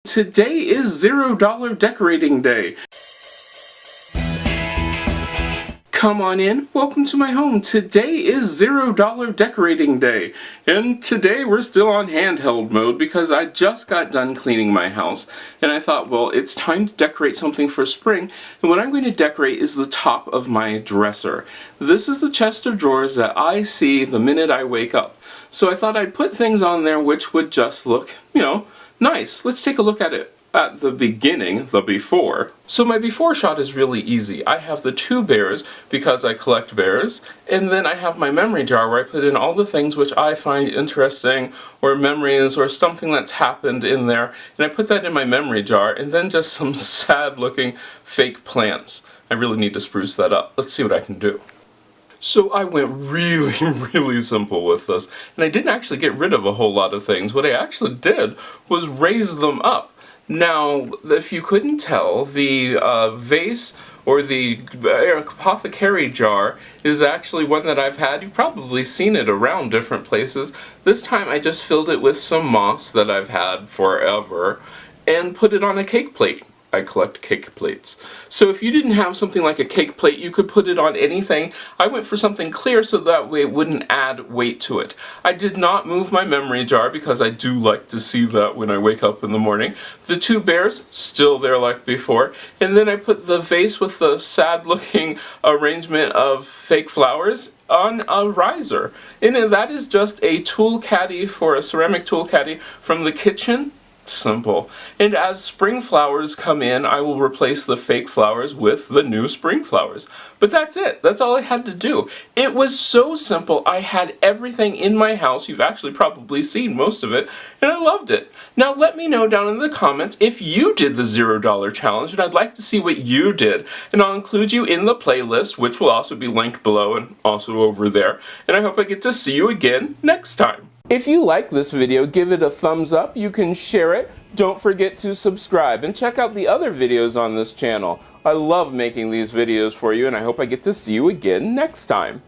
Today is $0 decorating day. Come on in, welcome to my home. Today is $0 decorating day. And today we're still on handheld mode because I just got done cleaning my house. And I thought, well, it's time to decorate something for spring. And what I'm going to decorate is the top of my dresser. This is the chest of drawers that I see the minute I wake up. So I thought I'd put things on there which would just look, nice. Let's take a look at it. At the beginning, the before. So my before shot is really easy. I have the two bears because I collect bears, and then I have my memory jar where I put in all the things which I find interesting or memories or something that's happened in there, and I put that in my memory jar, and then just some sad looking fake plants. I really need to spruce that up. Let's see what I can do. So I went really simple with this, and I didn't actually get rid of a whole lot of things. What I actually did was raise them up. Now, if you couldn't tell, the vase or the apothecary jar is actually one that I've had. You've probably seen it around different places. This time I just filled it with some moss that I've had forever and put it on a cake plate. I collect cake plates. So if you didn't have something like a cake plate, you could put it on anything. I went for something clear so that way it wouldn't add weight to it. I did not move my memory jar because I do like to see that when I wake up in the morning. The two bears, still there like before. And then I put the vase with the sad looking arrangement of fake flowers on a riser. And that is just a tool caddy for a ceramic tool caddy from the kitchen. Simple. And as spring flowers come in, I will replace the fake flowers with the new spring flowers. But that's it. That's all I had to do. It was so simple. I had everything in my house. You've actually probably seen most of it, and I loved it. Now let me know down in the comments if you did the $0 challenge, and I'd like to see what you did. And I'll include you in the playlist, which will also be linked below and also over there. And I hope I get to see you again next time. If you like this video, give it a thumbs up. You can share it. Don't forget to subscribe and check out the other videos on this channel. I love making these videos for you, and I hope I get to see you again next time.